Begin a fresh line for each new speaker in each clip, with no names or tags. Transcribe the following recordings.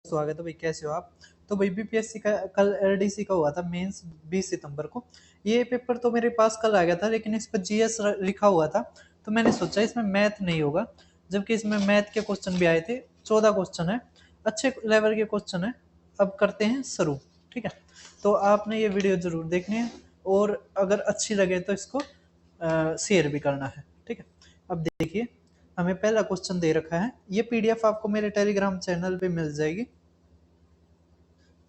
स्वागत है भाई, कैसे हो आप? तो भाई बीपीएससी का कल एलडीसी का हुआ था मेंस 20 सितंबर को। ये पेपर तो मेरे पास कल आ गया था, लेकिन इस पर जीएस लिखा हुआ था। तो मैंने सोचा इसमें मैथ नहीं होगा, जबकि इसमें मैथ के क्वेश्चन भी आए थे। 14 क्वेश्चन है, अच्छे लेवल के क्वेश्चन है। अब करते हैं शुरू। ठीक है, तो आपने ये वीडियो जरूर देखनी है, और अगर अच्छी लगे तो इसको शेयर भी करना है। ठीक है, अब देखिए, हमें पहला क्वेश्चन दे रखा है। ये पीडीएफ आपको मेरे टेलीग्राम चैनल पे मिल जाएगी।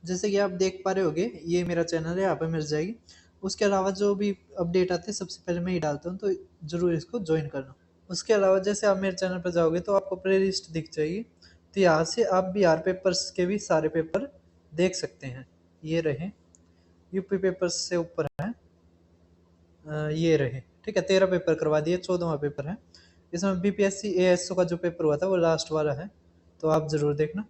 जैसे कि आप देख पा रहे होगे, ये मेरा चैनल है, यहाँ पे मिल जाएगी। उसके अलावा जो भी अपडेट आते हैं सबसे पहले मैं ही डालता हूँ, तो जरूर इसको ज्वाइन करना। उसके अलावा जैसे आप मेरे चैनल पर जाओगे तो आपको प्ले लिस्ट दिख जाएगी। तो यहाँ से आप बिहार पेपर्स के भी सारे पेपर देख सकते हैं। ये रहे, यूपी पेपर्स से ऊपर है। ये रहे। ठीक है, 13 पेपर करवा दिए, 14वां पेपर है। इसमें बीपीएससी एएसओ का जो पेपर हुआ था वो लास्ट वाला है, तो आप जरूर देखना।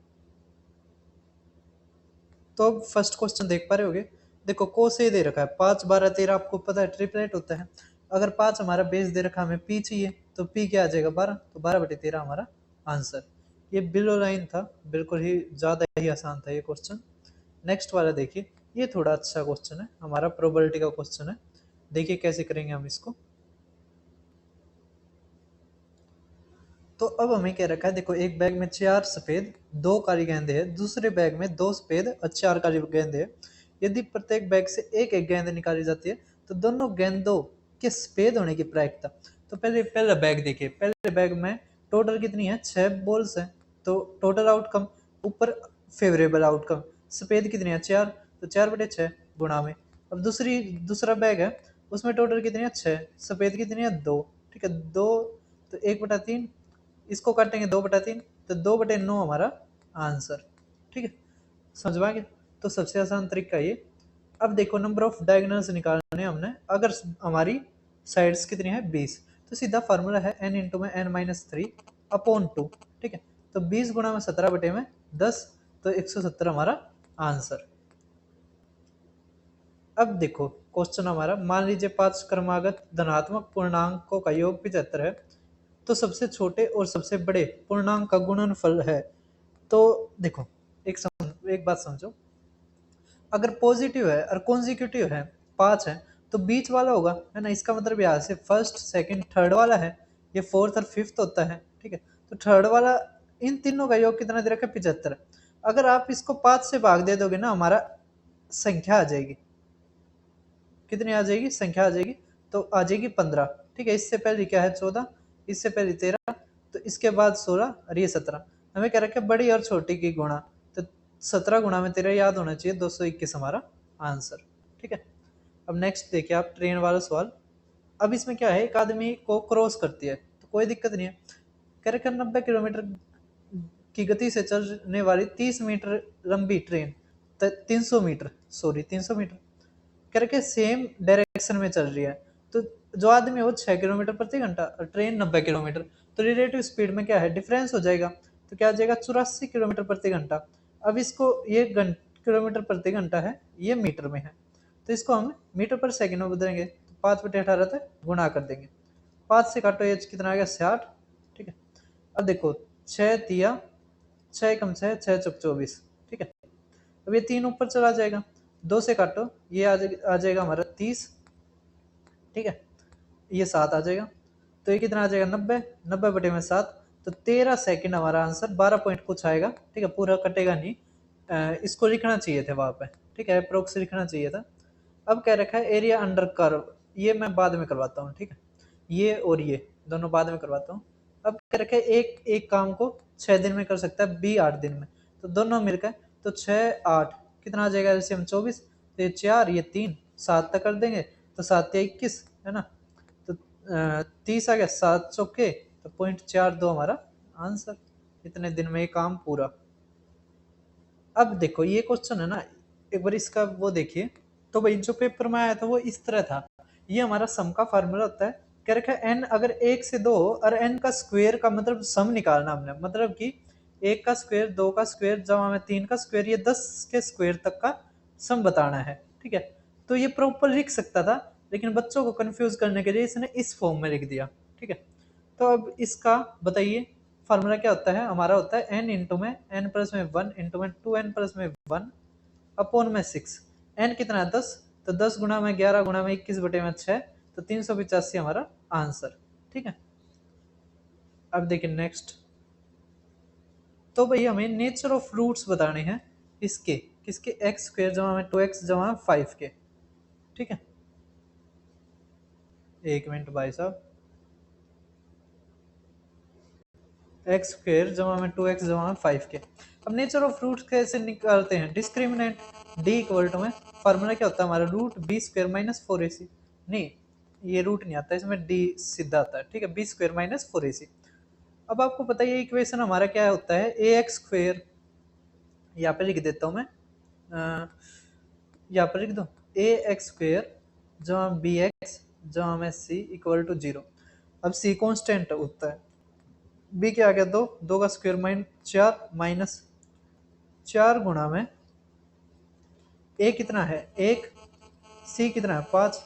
तो अब फर्स्ट क्वेश्चन देख पा रहे होगे। देखो, को से दे रखा है 5 12 13, आपको पता है ट्रिपलेट होता है। अगर 5 हमारा बेस दे रखा है, हमें पी चाहिए, तो पी क्या आ जाएगा 12, तो 12/13 हमारा आंसर। ये बिलो लाइन था, बिल्कुल ही ज्यादा ही आसान था ये क्वेश्चन। नेक्स्ट वाला देखिए, ये थोड़ा अच्छा क्वेश्चन है, हमारा प्रोबेबिलिटी का क्वेश्चन है। देखिए कैसे करेंगे हम इसको। तो अब हमें क्या रखा है, देखो, एक बैग में 4 सफेद 2 काली गेंदें हैं, दूसरे बैग में 2 सफेद और 4 काली गेंदें हैं। यदि प्रत्येक बैग से एक एक गेंद निकाली जाती है, तो दोनों गेंदों के सफेद होने की प्रायिकता। तो पहले पहला बैग देखिए, पहले बैग में टोटल कितनी है, 6 बॉल्स हैं। तो टोटल आउटकम ऊपर फेवरेबल आउटकम, सफेद कितनी है 4, तो 4/6 गुणा में। अब दूसरा बैग है, उसमें टोटल कितनी है 6, सफेद कितनी है 2। ठीक है, 2, तो 1/3, इसको काटेंगे 2/3, तो 2/9 हमारा आंसर। ठीक है, समझ में आ गया? तो सबसे आसान तरीका ये। अब देखो, नंबर ऑफ डायगोनल्स निकालने हमने, अगर हमारी साइड्स कितनी है 20, तो सीधा फार्मूला है n इंटू में n-3/2। ठीक है, तो 20 गुणा में 17/10, तो 170 हमारा आंसर। अब देखो क्वेश्चन हमारा, मान लीजिए 5 क्रमागत धनात्मक पूर्णांकों का योग 75 है, तो सबसे छोटे और सबसे बड़े पूर्णांक का गुणनफल है। तो देखो, एक बात समझो, अगर पॉजिटिव है और कॉन्जिक्यूटिव है 5 है, तो बीच वाला होगा, है ना। इसका मतलब यहाँ से फर्स्ट सेकंड थर्ड वाला है, ये फोर्थ और फिफ्थ होता है। ठीक है, तो थर्ड वाला, इन तीनों का योग कितना दे रखा है 75। अगर आप इसको 5 से भाग दे दोगे ना, हमारा संख्या आ जाएगी, कितनी आ जाएगी, संख्या आ जाएगी, तो आ जाएगी 15। ठीक है, इससे पहले क्या है 14, इससे पहले 13, तो इसके बाद 16 और ये 17। हमें क्या रखा है, बड़ी और छोटी की गुणा, तो 17 गुणा में 13 याद होना चाहिए, 221 हमारा आंसर। ठीक है, अब नेक्स्ट देखिए आप, ट्रेन वाला सवाल। अब इसमें क्या है, एक आदमी को क्रॉस करती है, तो कोई दिक्कत नहीं है। कह रखा 90 किलोमीटर की गति से चलने वाली 30 मीटर लंबी ट्रेन, 300 मीटर, सॉरी 300 मीटर करके सेम डायरेक्शन में चल रही है। तो जो आदमी है वो 6 किलोमीटर प्रति घंटा और ट्रेन 90 किलोमीटर, तो रिलेटिव स्पीड में क्या है, डिफरेंस हो जाएगा। तो क्या आ जाएगा, 84 किलोमीटर प्रति घंटा। अब इसको, ये किलोमीटर प्रति घंटा है, ये मीटर में है, तो इसको हम मीटर पर सेकंड में बदलेंगे, तो 5/18 से गुणा कर देंगे। 5 से काटो, ये कितना आ गया 60। ठीक है, अब देखो, 6 6 कम 6, 6 चौक 24। ठीक है, अब ये 3 ऊपर चला जाएगा, 2 से काटो, ये आ जाएगा हमारा 30। ठीक है, ये 7 आ जाएगा, तो ये कितना आ जाएगा 90, 90/7, तो 13 सेकंड हमारा आंसर, 12 पॉइंट कुछ आएगा। ठीक है, पूरा कटेगा नहीं, इसको लिखना चाहिए थे वहां पे। ठीक है, अप्रोक्स लिखना चाहिए था। अब क्या रखा है, एरिया अंडर कर्व, ये मैं बाद में करवाता हूँ। ठीक है, ये और ये दोनों बाद में करवाता हूँ। अब क्या रखा है, एक एक काम को 6 दिन में कर सकता है, बी 8 दिन में, तो दोनों मिलकर, तो 6 8 कितना आ जाएगा, एलसीएम 24, तो ये 4 ये 3, 7 तक कर देंगे, तो 7 या 21, है ना। तो 30 आ गया, 7 चौके, तो 0.42 हमारा आंसर। इतने दिन में ये काम पूरा। अब देखो ये क्वेश्चन है ना, एक बार इसका वो देखिए। तो भाई जो पेपर में आया था वो इस तरह था, ये हमारा सम का फार्मूला होता है। क्या रखा है, एन अगर 1 से 2 और एन का स्क्वायर का मतलब सम निकालना हमने, मतलब कि 1 का स्क्वायर 2 का स्क्वायर जमा में 3 का स्क्वायर, ये 10 के स्क्वायर तक का सम बताना है। ठीक है, तो ये प्रॉपर लिख सकता था, लेकिन बच्चों को कंफ्यूज करने के लिए इसने इस फॉर्म में लिख दिया। ठीक है, तो अब इसका बताइए फार्मूला क्या होता है हमारा, होता है n इंटू में n प्लस में 1 इंटू में 2n प्लस में 1 अपॉन में 6। n कितना है 10, तो 10 गुणा में 11 गुणा में 21 बटे में 6, तो 385 हमारा आंसर। ठीक है, अब देखिए नेक्स्ट। तो भाई हमें नेचर ऑफ रूट्स बताने हैं इसके, किसके, एक्स स्क्वायर जमा में 2x जमा में 5 के। ठीक है, एक मिनट भाई साहब, एक्स स्क्वायर जमा में 2x जमा में 5 के। अब नेचर ऑफ रूट कैसे निकालते हैं, डिस्क्रिमिनेंट d इक्वल टू में फार्मूला क्या होता है हमारा, root B square minus 4ac। नहीं, ये रूट नहीं आता इसमें, d सीधा आता है। ठीक है, बी स्क्वायर माइनस 4ac। अब आपको पता है ये इक्वेशन हमारा क्या होता है, ए एक्स स्क्वायर, यहाँ पे लिख देता हूँ मैं, यहाँ पर लिख दो ए एक्स स्क्वायर जमा बी एक्स जमा में सी इक्वल टू 0। अब सी कॉन्स्टेंट होता है, बी क्या आ गया 2, 2 का स्क्वायर माइनस 4 माइनस 4 गुणा में ए कितना है 1, सी कितना है 5।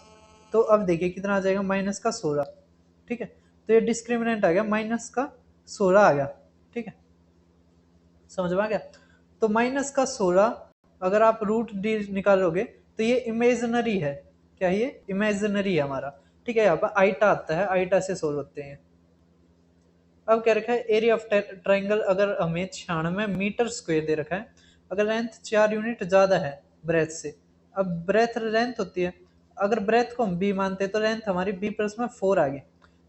तो अब देखिए कितना आ जाएगा, माइनस का 16। ठीक है, तो ये डिस्क्रिमिनेंट आ गया, माइनस का 16 आ गया। ठीक है, समझ में आ गया। तो माइनस का 16 अगर आप रूट डी निकालोगे तो ये इमेजिनरी है, क्या ये इमेजिनरी है हमारा। ठीक है, यहाँ पर आइटा आता है, आइटा से सोल्व होते हैं। अब क्या रखा है, एरिया ऑफ ट्राइंगल अगर हमें 96 मीटर स्क्वायर दे रखा है, अगर लेंथ 4 यूनिट ज्यादा है ब्रेथ से। अब ब्रेथ लेंथ होती है, अगर ब्रेथ को हम बी मानते हैं तो लेंथ हमारी बी प्लस में 4 आ गई।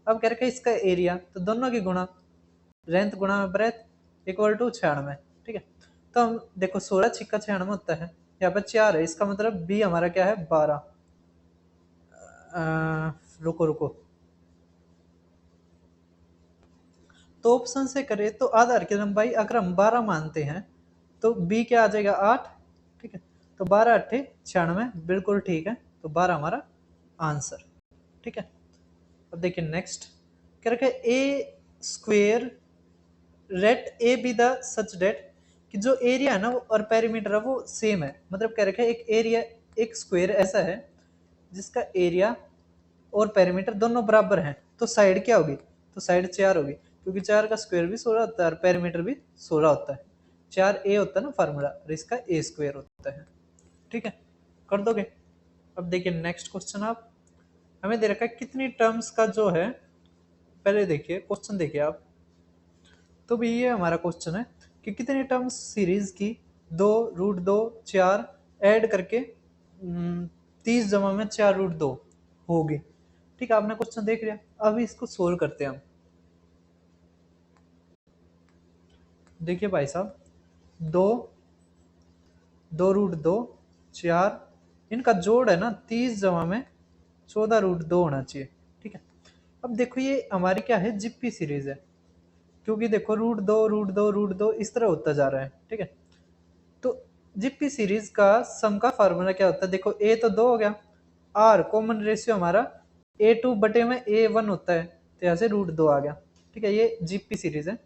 अब क्या रखा है इसका एरिया, तो दोनों की गुणा, लेंथ गुणा में ब्रेथ इक्वल टू 96। ठीक है, तो हम देखो 16 छिक्का 96 होता है, यहाँ पर 4 है, इसका मतलब बी हमारा क्या है 12। रुको रुको, तो ऑप्शन से करें तो आधार की लंबाई अगर हम 12 मानते हैं तो बी क्या आ जाएगा 8। ठीक है, तो 12 अट्ठे 96, बिल्कुल ठीक है, तो 12 हमारा आंसर। ठीक है, अब देखिए नेक्स्ट क्या रखा है, A square let A B the such that, कि जो एरिया है ना वो और पेरीमीटर है वो सेम है। मतलब क्या रखा है, एक एरिया, एक स्क्वायर ऐसा है जिसका एरिया और पेरीमीटर दोनों बराबर हैं, तो साइड क्या होगी, तो साइड 4 होगी, क्योंकि 4 का स्क्वायर भी 16 होता है और पेरीमीटर भी 16 होता है। 4a होता है ना फार्मूला, और इसका a स्क्वायर होता है। ठीक है, कर दोगे। अब देखिए नेक्स्ट क्वेश्चन, आप हमें दे रखा है कितनी टर्म्स का जो है, पहले देखिए क्वेश्चन देखिए आप। तो भी ये हमारा क्वेश्चन है कि कितनी टर्म्स सीरीज की 2 रूट 2 4 ऐड करके 30 जमा में 4 रूट 2 होगी। ठीक है, आपने क्वेश्चन देख लिया, अभी इसको सोल्व करते हैं हम। देखिए भाई साहब, 2 2 रूट 2 4, इनका जोड़ है ना 30 जमा में 14 रूट 2 होना चाहिए। ठीक है, अब देखो ये हमारी क्या है, जिप्पी सीरीज है, क्योंकि देखो रूट 2 रूट 2 रूट 2 इस तरह होता जा रहा है। ठीक है, तो जिप्पी सीरीज का सम का फार्मूला क्या होता है, देखो ए तो 2 हो गया, आर कॉमन रेशियो हमारा a2 बटे में a1 होता है, तो यहाँ से रूट 2 आ गया। ठीक है, ये जिप्पी सीरीज है।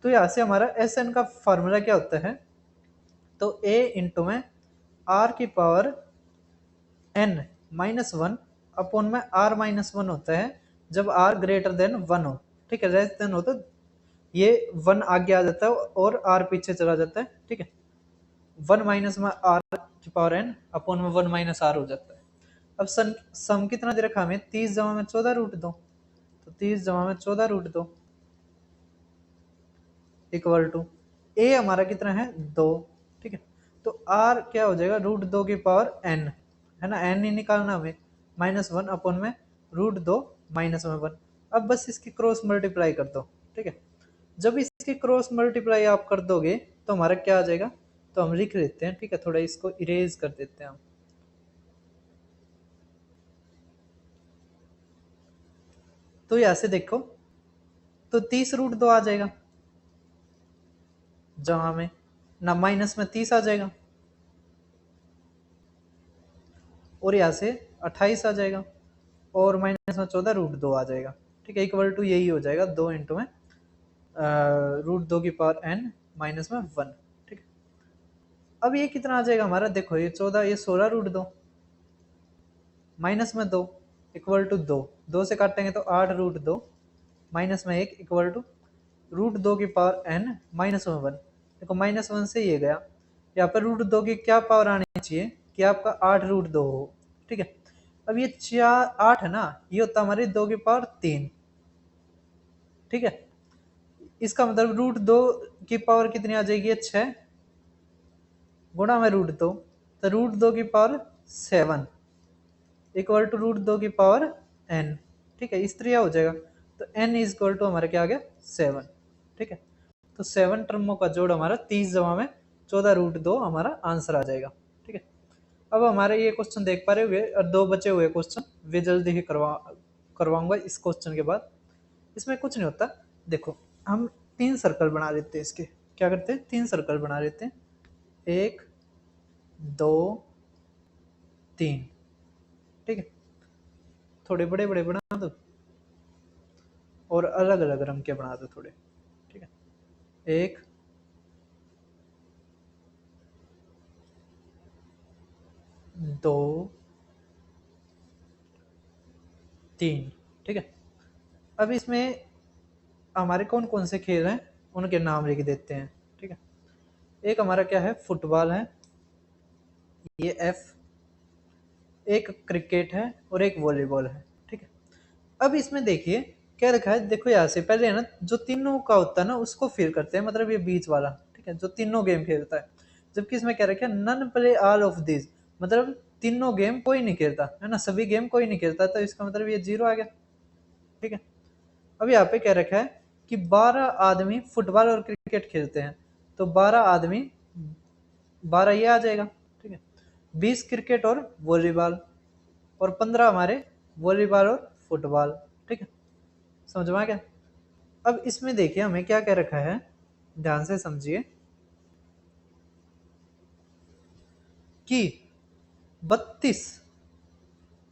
तो यहाँ से हमारा एस एन का फार्मूला क्या होता है, तो a इंटू में r की पावर n माइनस 1 अपॉन में r माइनस 1 होता है जब r ग्रेटर देन 1 हो। ठीक है, लेस देन हो तो ये 1 आगे आ जाता है और r पीछे चला जाता है। ठीक है, 1 माइनस में r की पावर n अपॉन में 1 माइनस r हो जाता है। अब सम कितना दे रखा हमें, 30 जमा में 14 रूट 2, तो 30 जमा में 14 रूट 2 इक्वल टू ए हमारा कितना है 2। ठीक है, तो r क्या हो जाएगा, रूट 2 की पावर n है ना, n ही निकालना हमें, माइनस 1 अपॉन में रूट 2 माइनस में 1। अब बस इसकी क्रॉस मल्टीप्लाई कर दो। ठीक है, जब इसकी क्रॉस मल्टीप्लाई आप कर दोगे तो हमारा क्या आ जाएगा, तो हम लिख लेते हैं। ठीक है, थोड़ा इसको इरेज कर देते हैं हम। तो यहां से देखो, तो 30 रूट 2 आ जाएगा, जहां में ना माइनस में 30 आ जाएगा और यहाँ से 28 आ जाएगा और माइनस में 14 रूट 2 आ जाएगा। ठीक है, इक्वल टू यही हो जाएगा 2 इंटू में रूट 2 की पावर n माइनस में 1। ठीक है, अब ये कितना आ जाएगा हमारा, देखो ये 14, ये 16 रूट 2 माइनस में 2 इक्वल टू 2, 2 से काटेंगे तो 8 रूट 2 माइनस में 1 इक्वल टू √2 की पावर n -1। देखो -1 से ये गया, यहाँ पर √2 की क्या पावर आनी चाहिए कि आपका 8√2 हो। ठीक है, अब ये 8 है ना, ये होता है हमारी 2 की पावर 3। ठीक है, इसका मतलब √2 की पावर कितनी आ जाएगी, 6 गुणा में √2, तो √2 की पावर 7 इक्वल टू √2 की पावर n। ठीक है, इस तरह हो जाएगा, तो n इज इक्वल टू हमारा क्या आ गया, 7। ठीक है, तो 7 टर्मों का जोड़ हमारा 30 जमा में 14√2 हमारा आंसर आ जाएगा। ठीक है, अब हमारे ये क्वेश्चन देख पा रहे हुए और 2 बचे हुए क्वेश्चन वे जल्दी ही करवाऊंगा इस क्वेश्चन के बाद। इसमें कुछ नहीं होता, देखो हम 3 सर्कल बना लेते हैं इसके। क्या करते हैं, 3 सर्कल बना लेते हैं, 1 2 3। ठीक है, थोड़े बड़े बड़े बना दो और अलग अलग रंग के बना दो थोड़े। ठीक है, 1 2 3। ठीक है, अब इसमें हमारे कौन कौन से खेल हैं उनके नाम लिख देते हैं। ठीक है, एक हमारा क्या है, फुटबॉल है, ये F, एक क्रिकेट है और एक वॉलीबॉल है। ठीक है, अब इसमें देखिए क्या रखा है, देखो यहाँ से पहले है ना जो तीनों का होता है ना उसको फिल करते हैं, मतलब ये बीच वाला। ठीक है, जो तीनों गेम खेलता है, जबकि इसमें क्या रखा है, none play all of this, मतलब तीनों गेम कोई नहीं खेलता है ना, सभी गेम कोई नहीं खेलता, तो इसका मतलब ये 0 आ गया। ठीक है, अब यहाँ पे क्या रखा है कि 12 आदमी फुटबॉल और क्रिकेट खेलते हैं, तो 12 आदमी 12 ये आ जाएगा। ठीक है, 20 क्रिकेट और वॉलीबॉल, और 15 हमारे वॉलीबॉल और फुटबॉल। ठीक है, समझ में आ गया। अब इसमें देखिए हमें क्या क्या रखा है, ध्यान से समझिए कि 32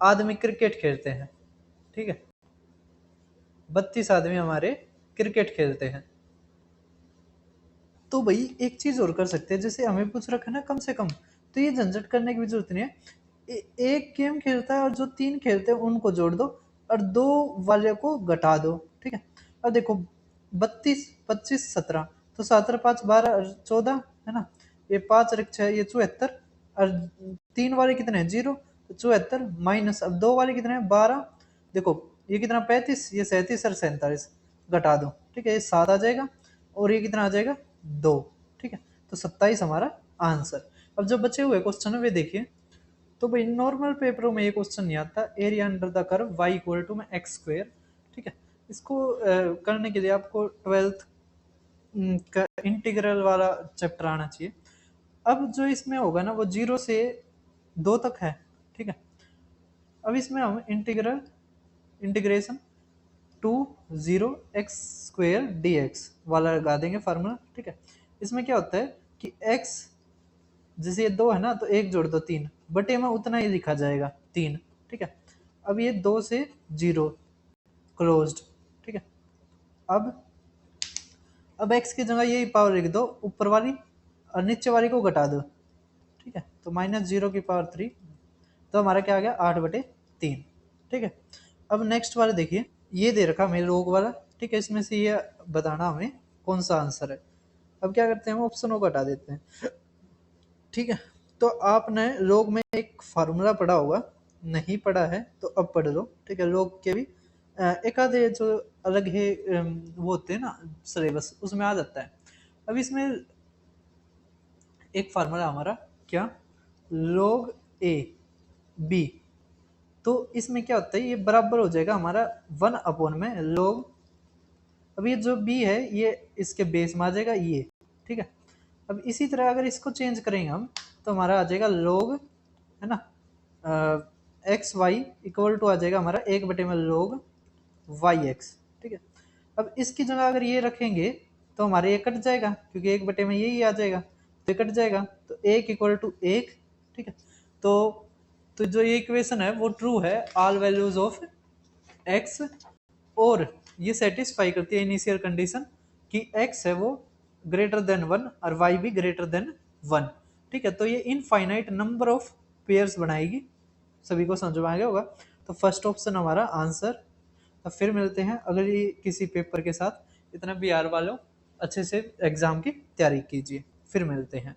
आदमी क्रिकेट खेलते हैं। ठीक है, 32 आदमी हमारे क्रिकेट खेलते हैं। तो भाई एक चीज और कर सकते हैं, जैसे हमें पूछ रखा है ना कम से कम, तो ये झंझट करने की भी जरूरत नहीं है। एक गेम खेलता है और जो 3 खेलते हैं उनको जोड़ दो और 2 वाले को घटा दो। ठीक है, अब देखो 32 25 17, तो 17 5 12 और 14 है ना, ये 5 और 6 ये 74, और 3 वाले कितने हैं, 0, तो 74 माइनस, अब 2 वाले कितने हैं, 12, देखो ये कितना 35, ये 37 और 47 घटा दो। ठीक है, ये 7 आ जाएगा और ये कितना आ जाएगा, 2। ठीक है, तो 27 हमारा आंसर। अब जो बचे हुए क्वेश्चन है वे देखिए, तो भाई नॉर्मल पेपरों में ये क्वेश्चन नहीं आता, area under the curve y equal to में एक्स स्क्वायर। ठीक है, इसको करने के लिए आपको 12th का इंटीग्रल वाला चैप्टर आना चाहिए। अब जो इसमें होगा ना वो 0 से 2 तक है। ठीक है, अब इसमें हम इंटीग्रेशन 2 0 x² dx वाला लगा देंगे फार्मूला। ठीक है, इसमें क्या होता है कि x, जैसे ये 2 है ना, तो 1 जोड़ दो 3, बटे में उतना ही लिखा जाएगा 3। ठीक है, अब ये 2 से 0 क्लोज्ड। ठीक है, अब x की जगह यही पावर लिख दो ऊपर वाली और नीचे वाली को घटा दो। ठीक है, तो -0 की पावर 3, तो हमारा क्या आ गया, 8/3। ठीक है, अब नेक्स्ट वाले देखिए, ये दे रखा हमें लोग वाला। ठीक है, इसमें से ये बताना हमें कौन सा आंसर है। अब क्या करते हैं, हम ऑप्शनों को हटा देते हैं। ठीक है, तो आपने लोग में एक फार्मूला पढ़ा होगा, नहीं पढ़ा है तो अब पढ़ लो। ठीक है, लोग के भी एक आधे जो अलग है वो होते हैं ना सिलेबस, उसमें आ जाता है। अब इसमें एक फार्मूला हमारा क्या, log a b, तो इसमें क्या होता है, ये बराबर हो जाएगा हमारा 1 में log, अब ये जो b है ये इसके बेस में आ जाएगा ये। ठीक है, अब इसी तरह अगर इसको चेंज करेंगे हम, तो हमारा आ जाएगा log, है ना, एक्स वाई इक्वल टू आ जाएगा हमारा 1 में log वाई एक्स। ठीक है, अब इसकी जगह अगर ये रखेंगे तो हमारे ये कट जाएगा, क्योंकि 1 में यही आ जाएगा, तो ये कट जाएगा, तो 1 इक्वल टू 1। ठीक है, तो जो ये इक्वेशन है वो ट्रू है ऑल वैल्यूज ऑफ एक्स, और ये सेटिस्फाई करती है इनिशियल कंडीशन कि x है वो ग्रेटर देन 1 और y भी ग्रेटर देन 1। ठीक है, तो ये इनफाइनाइट नंबर ऑफ पेयर्स बनाएगी। सभी को समझ में आ गया होगा, तो फर्स्ट ऑप्शन हमारा आंसर। तो फिर मिलते हैं अगली किसी पेपर के साथ, इतना बिहार वालों अच्छे से एग्ज़ाम की तैयारी कीजिए। फिर मिलते हैं।